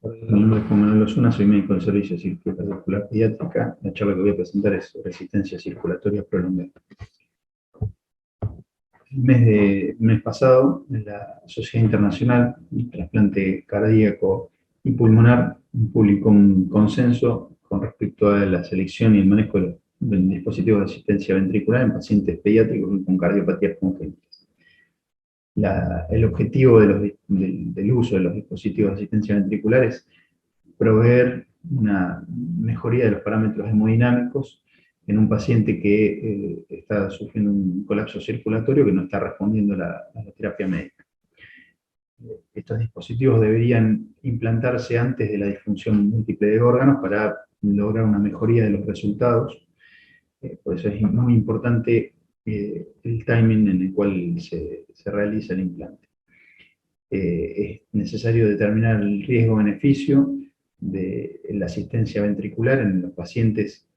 Mi nombre es Juan Manuel Osuna, soy médico del Servicio de Cirugía Cardiovascular Pediátrica. La charla que voy a presentar es sobre resistencia circulatoria prolongada. El mes pasado, en la Sociedad Internacional de Trasplante Cardíaco y Pulmonar publicó un consenso con respecto a la selección y el manejo del dispositivo de asistencia ventricular en pacientes pediátricos con cardiopatías congénitas. El objetivo del uso de los dispositivos de asistencia ventricular es proveer una mejoría de los parámetros hemodinámicos en un paciente que está sufriendo un colapso circulatorio que no está respondiendo a la terapia médica. Estos dispositivos deberían implantarse antes de la disfunción múltiple de órganos para lograr una mejoría de los resultados. Por eso es muy importante el timing en el cual se realiza el implante. Es necesario determinar el riesgo-beneficio de la asistencia ventricular en los pacientes,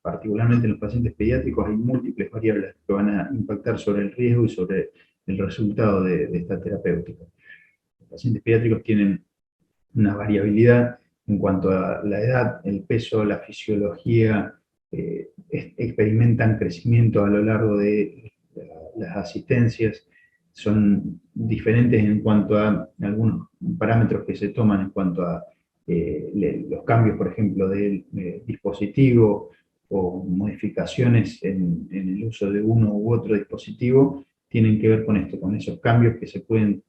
particularmente en los pacientes pediátricos. Hay múltiples variables que van a impactar sobre el riesgo y sobre el resultado de esta terapéutica. Los pacientes pediátricos tienen una variabilidad en cuanto a la edad, el peso, la fisiología, experimentan crecimiento a lo largo de las asistencias, son diferentes en cuanto a algunos parámetros que se toman en cuanto a los cambios, por ejemplo, del dispositivo o modificaciones en el uso de uno u otro dispositivo, tienen que ver con esto, con esos cambios que se pueden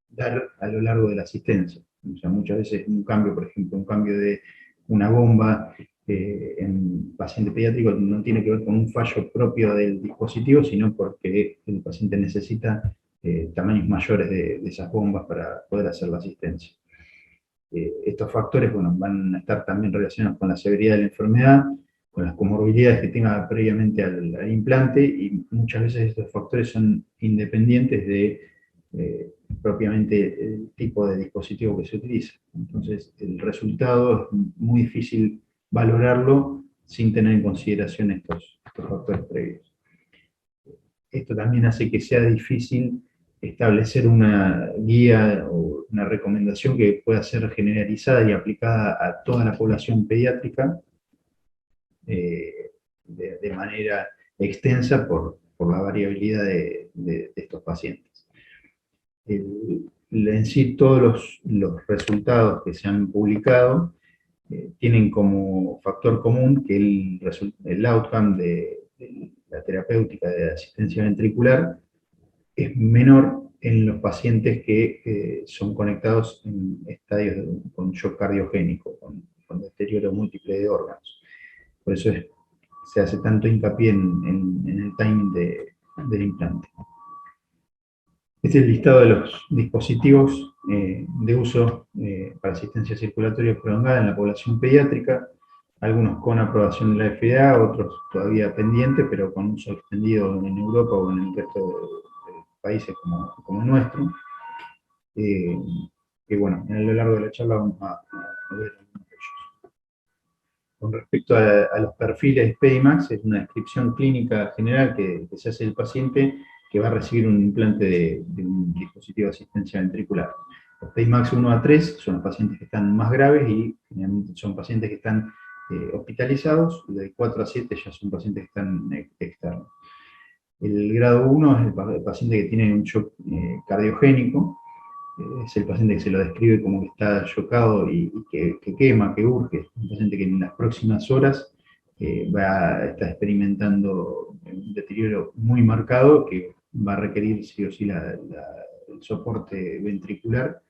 dar a lo largo de la asistencia. O sea, muchas veces un cambio, por ejemplo, un cambio de una bomba en paciente pediátrico no tiene que ver con un fallo propio del dispositivo, sino porque el paciente necesita tamaños mayores de esas bombas para poder hacer la asistencia. Estos factores, bueno, van a estar también relacionados con la severidad de la enfermedad, con las comorbilidades que tenga previamente al implante, y muchas veces estos factores son independientes de propiamente el tipo de dispositivo que se utiliza. Entonces, el resultado es muy difícil valorarlo sin tener en consideración estos factores previos. Esto también hace que sea difícil establecer una guía o una recomendación que pueda ser generalizada y aplicada a toda la población pediátrica de manera extensa por la variabilidad de estos pacientes. En sí, todos los resultados que se han publicado tienen como factor común que el outcome de la terapéutica de asistencia ventricular es menor en los pacientes que son conectados en estadios con shock cardiogénico, con deterioro múltiple de órganos. Por eso se hace tanto hincapié en el timing del implante. Este es el listado de los dispositivos de uso para asistencia circulatoria prolongada en la población pediátrica, algunos con aprobación de la FDA, otros todavía pendientes, pero con uso extendido en Europa o en el resto de países como el nuestro. Que bueno, a lo largo de la charla vamos a ver algunos de ellos. Con respecto a los perfiles PEIMAX, es una descripción clínica general que se hace del paciente que va a recibir un implante de un dispositivo de asistencia ventricular. Los PEIMAX 1 a 3 son los pacientes que están más graves y generalmente son pacientes que están hospitalizados, de 4 a 7 ya son pacientes que están externos. El grado 1 es el paciente que tiene un shock cardiogénico, es el paciente que se lo describe como que está chocado y que quema, que urge, es un paciente que en las próximas horas va a estar experimentando un deterioro muy marcado que va a requerir sí o sí el soporte ventricular,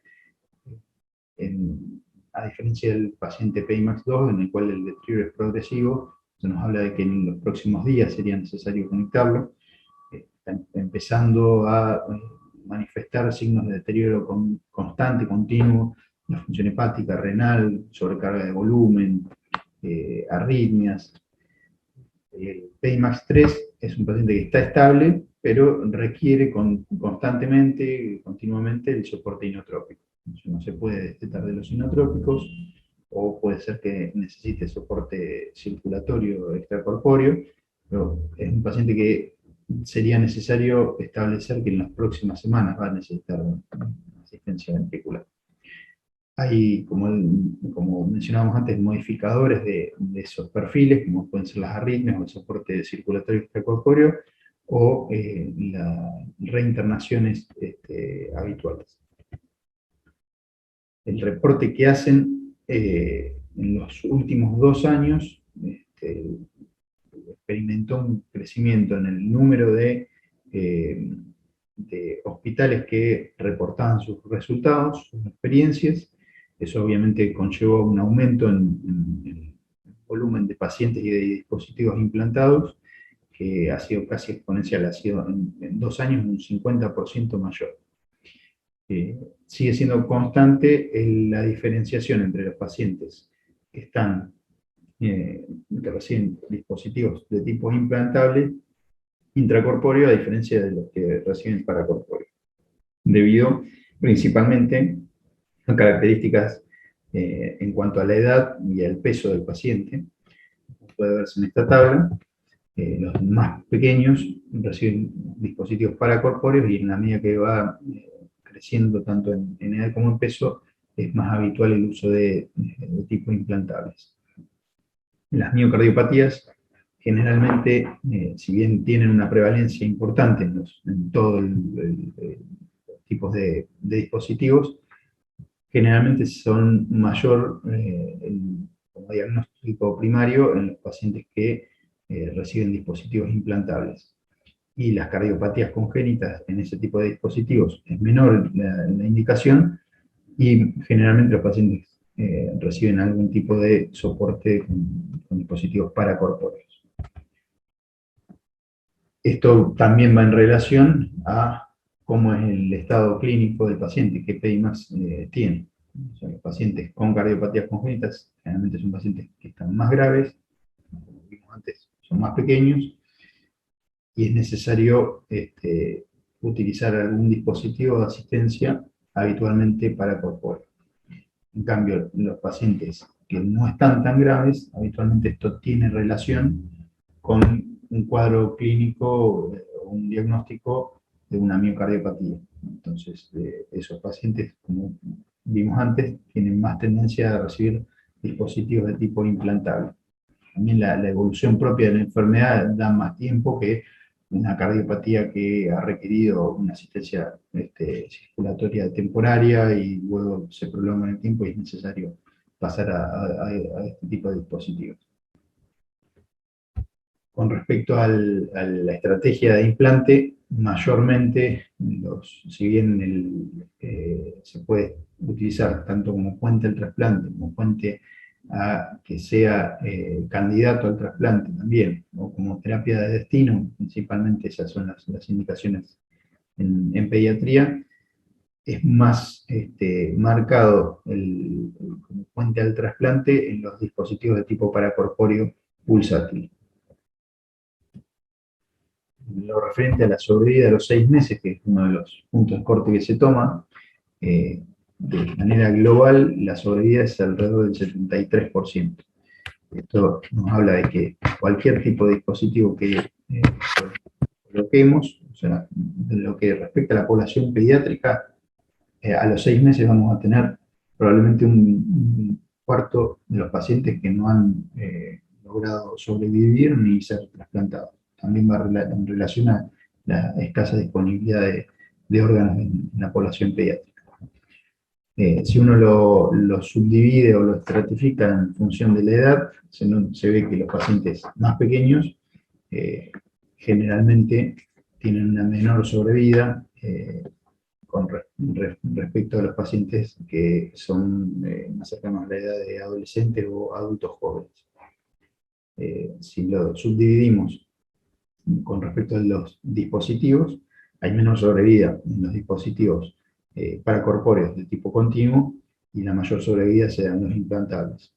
a diferencia del paciente PIMAX 2, en el cual el deterioro es progresivo. Se nos habla de que en los próximos días sería necesario conectarlo. Está empezando a manifestar signos de deterioro constante, continuo, la función hepática, renal, sobrecarga de volumen, arritmias. El PIMAX 3 es un paciente que está estable, pero requiere constantemente, continuamente, el soporte inotrópico. No se puede destetar de los inotrópicos, o puede ser que necesite soporte circulatorio extracorpóreo, pero es un paciente que sería necesario establecer que en las próximas semanas va a necesitar asistencia ventricular. Hay, como mencionábamos antes, modificadores de esos perfiles, como pueden ser las arritmias o el soporte circulatorio extracorpóreo, o las reinternaciones habituales. El reporte que hacen en los últimos 2 años experimentó un crecimiento en el número de hospitales que reportaban sus resultados, sus experiencias. Eso obviamente conllevó un aumento en el volumen de pacientes y de dispositivos implantados, que ha sido casi exponencial, ha sido en 2 años un 50% mayor. Sigue siendo constante la diferenciación entre los pacientes que que reciben dispositivos de tipo implantable, intracorpóreo, a diferencia de los que reciben paracorpóreo, debido principalmente a características en cuanto a la edad y el peso del paciente. Como puede verse en esta tabla, los más pequeños reciben dispositivos paracorpóreos, y en la medida que va creciendo tanto en edad como en peso, es más habitual el uso de tipo implantables. Las miocardiopatías generalmente, si bien tienen una prevalencia importante en todos los tipos de dispositivos, generalmente son mayor como diagnóstico primario en los pacientes que reciben dispositivos implantables. Y las cardiopatías congénitas en ese tipo de dispositivos es menor la indicación, y generalmente los pacientes reciben algún tipo de soporte con dispositivos paracorpóreos. Esto también va en relación a cómo es el estado clínico del paciente, qué PIMAX tiene. O sea, los pacientes con cardiopatías congénitas generalmente son pacientes que están más graves, como vimos antes, son más pequeños, y es necesario utilizar algún dispositivo de asistencia habitualmente paracorpóreo. En cambio, los pacientes que no están tan graves, habitualmente esto tiene relación con un cuadro clínico o un diagnóstico de una miocardiopatía. Entonces, esos pacientes, como vimos antes, tienen más tendencia a recibir dispositivos de tipo implantable. También la evolución propia de la enfermedad da más tiempo que una cardiopatía que ha requerido una asistencia circulatoria temporaria y luego se prolonga en el tiempo y es necesario pasar a este tipo de dispositivos. Con respecto a la estrategia de implante, mayormente, si bien se puede utilizar tanto como puente al trasplante, como puente a que sea candidato al trasplante también, o como terapia de destino, principalmente esas son las indicaciones en pediatría, es más marcado como puente al trasplante en los dispositivos de tipo paracorpóreo pulsátil. Lo referente a la sobrevida de los 6 meses, que es uno de los puntos de corte que se toma, de manera global la sobrevida es alrededor del 73%. Esto nos habla de que cualquier tipo de dispositivo que coloquemos, o sea, de lo que respecta a la población pediátrica, a los 6 meses vamos a tener probablemente un cuarto de los pacientes que no han logrado sobrevivir ni ser trasplantados. También va en relación a la escasa disponibilidad de órganos en la población pediátrica. Si uno lo subdivide o lo estratifica en función de la edad, se ve que los pacientes más pequeños generalmente tienen una menor sobrevida con respecto a los pacientes que son más cercanos a la edad de adolescentes o adultos jóvenes. Si lo subdividimos con respecto a los dispositivos, hay menos sobrevida en los dispositivos paracorpóreos de tipo continuo, y la mayor sobrevida se da en los implantables.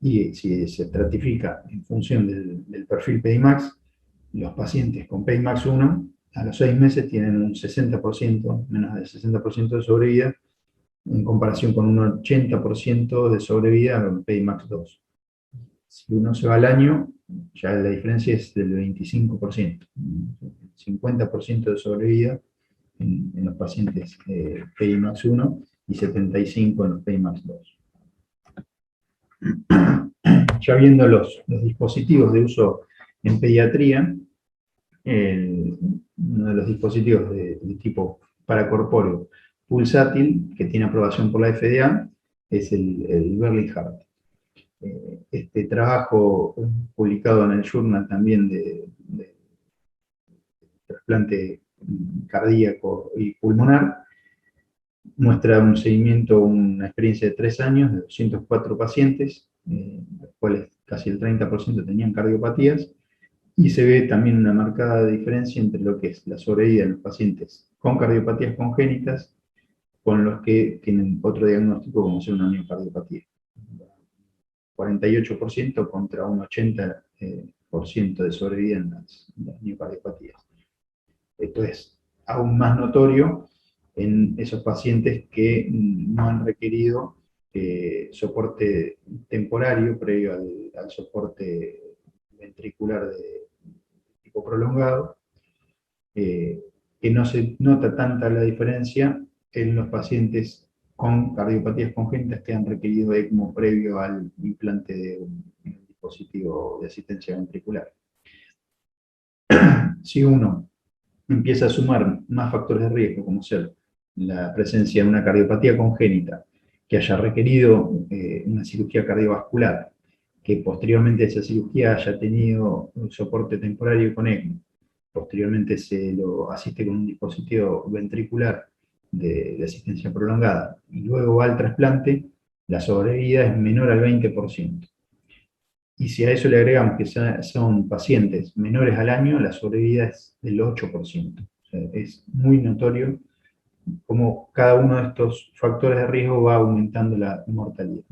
Y si se estratifica en función del perfil PIMAX, los pacientes con PIMAX 1 a los 6 meses tienen un 60%, menos del 60% de sobrevida, en comparación con un 80% de sobrevida en PIMAX 2. Si uno se va al año, ya la diferencia es del 25%, 50% de sobrevida en los pacientes PIMAX 1 y 75 en los PIMAX 2. Ya viendo los dispositivos de uso en pediatría, uno de los dispositivos de tipo paracorpóreo pulsátil que tiene aprobación por la FDA es el Berlin Heart. Este trabajo publicado en el Journal también de trasplante cardíaco y pulmonar muestra un seguimiento, una experiencia de 3 años de 204 pacientes, de los cuales casi el 30% tenían cardiopatías, y se ve también una marcada diferencia entre lo que es la sobrevida en los pacientes con cardiopatías congénitas con los que tienen otro diagnóstico como ser una miocardiopatía. 48% contra un 80% de sobrevida en las miocardiopatías. Esto es aún más notorio en esos pacientes que no han requerido soporte temporario previo al soporte ventricular de tipo prolongado, que no se nota tanta la diferencia en los pacientes con cardiopatías congénitas que han requerido ECMO previo al implante de un dispositivo de asistencia ventricular. Si uno empieza a sumar más factores de riesgo, como ser la presencia de una cardiopatía congénita que haya requerido una cirugía cardiovascular, que posteriormente a esa cirugía haya tenido un soporte temporario con ECMO, posteriormente se lo asiste con un dispositivo ventricular de asistencia prolongada, y luego va al trasplante, la sobrevida es menor al 20%. Y si a eso le agregamos que son pacientes menores al año, la sobrevida es del 8%. O sea, es muy notorio cómo cada uno de estos factores de riesgo va aumentando la mortalidad.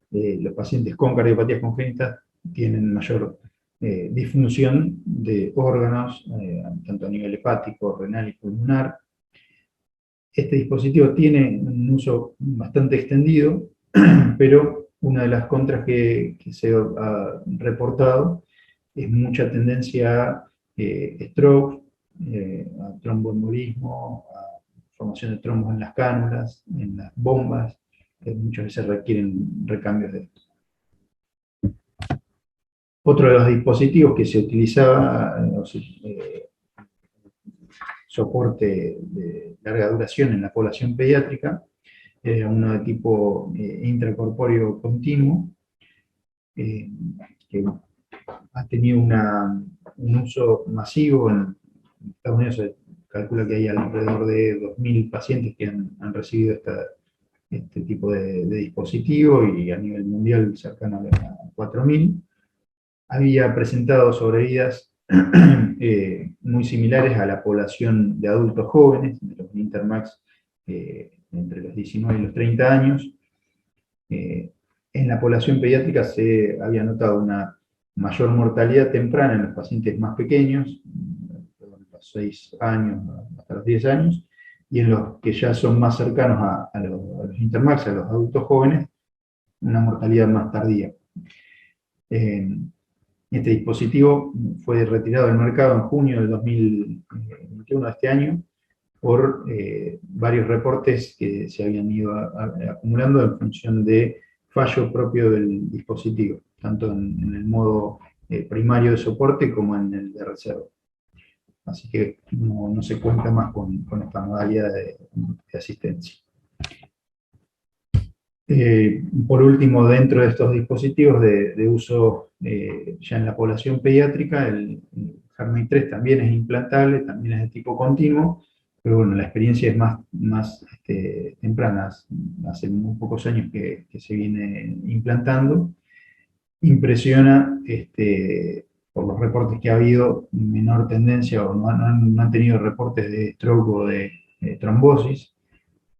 Los pacientes con cardiopatías congénitas tienen mayor disfunción de órganos, tanto a nivel hepático, renal y pulmonar. Este dispositivo tiene un uso bastante extendido, pero una de las contras que se ha reportado es mucha tendencia a stroke, a tromboembolismo, a formación de trombos en las cánulas, en las bombas, que muchas veces requieren recambios de esto. Otro de los dispositivos que se utilizaba, soporte de larga duración en la población pediátrica, uno de tipo intracorpóreo continuo, que ha tenido un uso masivo. En Estados Unidos se calcula que hay alrededor de 2.000 pacientes que han recibido este tipo de dispositivo, y a nivel mundial cercano a 4.000. Había presentado sobrevidas muy similares a la población de adultos jóvenes, de los Intermax entre los 19 y los 30 años. En la población pediátrica se había notado una mayor mortalidad temprana en los pacientes más pequeños, de los 6 años hasta los 10 años, y en los que ya son más cercanos a los Intermax, a los adultos jóvenes, una mortalidad más tardía. Este dispositivo fue retirado del mercado en junio del 2021 de este año por varios reportes que se habían ido acumulando en función de fallo propio del dispositivo, tanto en el modo primario de soporte como en el de reserva. Así que no se cuenta más con esta modalidad de asistencia. Por último, dentro de estos dispositivos de uso ya en la población pediátrica, el HeartMate 3 también es implantable, también es de tipo continuo, pero bueno, la experiencia es más temprana. Hace muy pocos años que se viene implantando. Impresiona por los reportes que ha habido, menor tendencia, o no han tenido reportes de stroke o de trombosis.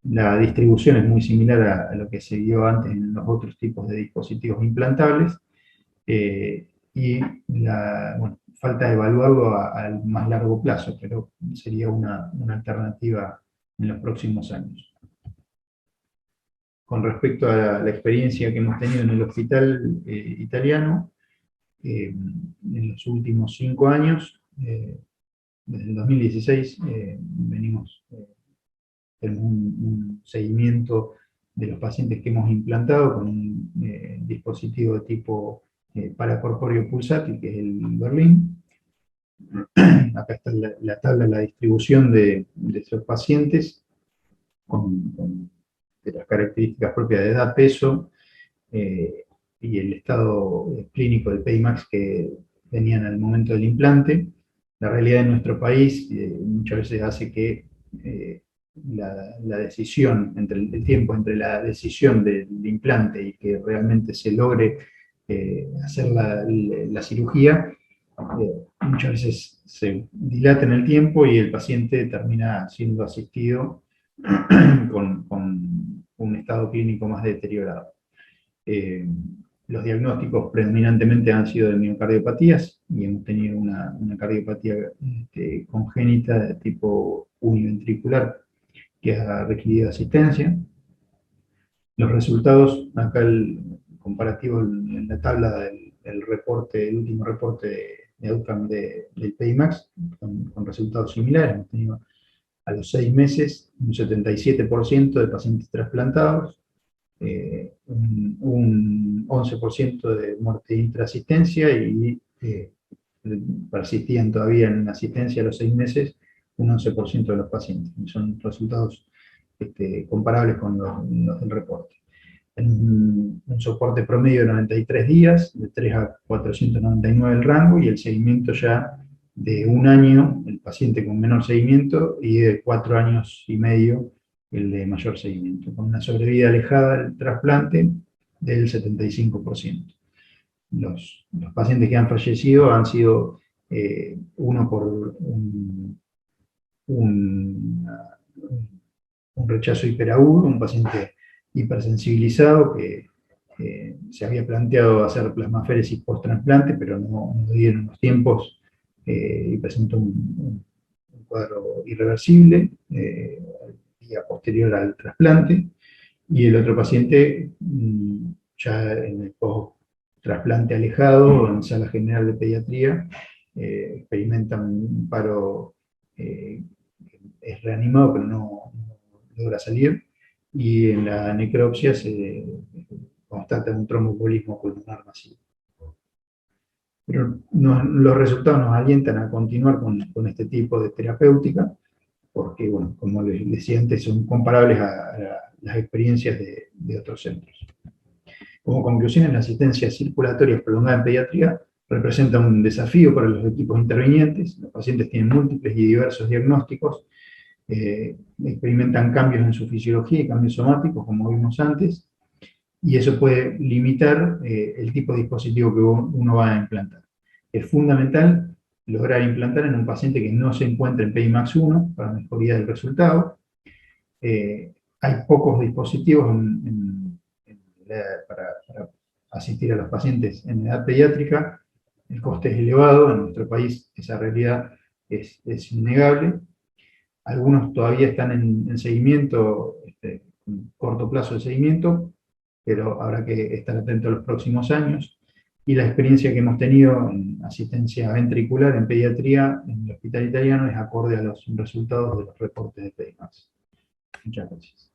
La distribución es muy similar a lo que se vio antes en los otros tipos de dispositivos implantables, y falta evaluarlo al más largo plazo, pero sería una alternativa en los próximos años. Con respecto a la experiencia que hemos tenido en el hospital italiano, en los últimos 5 años, desde el 2016, venimos tenemos un seguimiento de los pacientes que hemos implantado con un dispositivo de tipo paracorpóreo pulsátil, que es el Berlín. Acá está la tabla, la distribución de esos pacientes de las características propias de edad, peso y el estado clínico del PIMAX que tenían al momento del implante. La realidad en nuestro país muchas veces hace que la decisión, entre el tiempo entre la decisión del implante y que realmente se logre hacer la cirugía, muchas veces se dilata en el tiempo y el paciente termina siendo asistido con un estado clínico más deteriorado. Los diagnósticos predominantemente han sido de miocardiopatías y hemos tenido una cardiopatía congénita de tipo univentricular que ha requerido asistencia. Los resultados, acá el comparativo en la tabla del reporte, el último reporte de outcome del PIMAX, con resultados similares. Hemos tenido a los 6 meses un 77% de pacientes trasplantados, un 11% de muerte de intraasistencia y persistían todavía en asistencia a los 6 meses un 11% de los pacientes. Son resultados comparables con los del reporte. En un soporte promedio de 93 días, de 3 a 499 el rango, y el seguimiento ya de 1 año, el paciente con menor seguimiento, y de 4 años y medio, el de mayor seguimiento, con una sobrevida alejada del trasplante del 75%. Los pacientes que han fallecido han sido uno por un rechazo hiperagudo, un paciente hipersensibilizado que se había planteado hacer plasmaféresis post-trasplante, pero no dieron los tiempos y presentó un cuadro irreversible día posterior al trasplante. Y el otro paciente, ya en el post-trasplante alejado, en sala general de pediatría, experimenta un paro, es reanimado, pero no logra salir, y en la necropsia se constata un tromboembolismo pulmonar masivo. Pero los resultados nos alientan a continuar con este tipo de terapéutica, porque, bueno, como les decía antes, son comparables a las experiencias de otros centros. Como conclusión, la asistencia circulatoria prolongada en pediatría representa un desafío para los equipos intervinientes. Los pacientes tienen múltiples y diversos diagnósticos, experimentan cambios en su fisiología y cambios somáticos, como vimos antes, y eso puede limitar el tipo de dispositivo que uno va a implantar. Es fundamental lograr implantar en un paciente que no se encuentra en PIMAX 1 para mejoría del resultado. Hay pocos dispositivos para asistir a los pacientes en edad pediátrica, el coste es elevado, en nuestro país esa realidad es innegable. Algunos todavía están en seguimiento, en corto plazo de seguimiento, pero habrá que estar atento a los próximos años. Y la experiencia que hemos tenido en asistencia ventricular en pediatría en el hospital italiano es acorde a los resultados de los reportes de PEIMAX. Muchas gracias.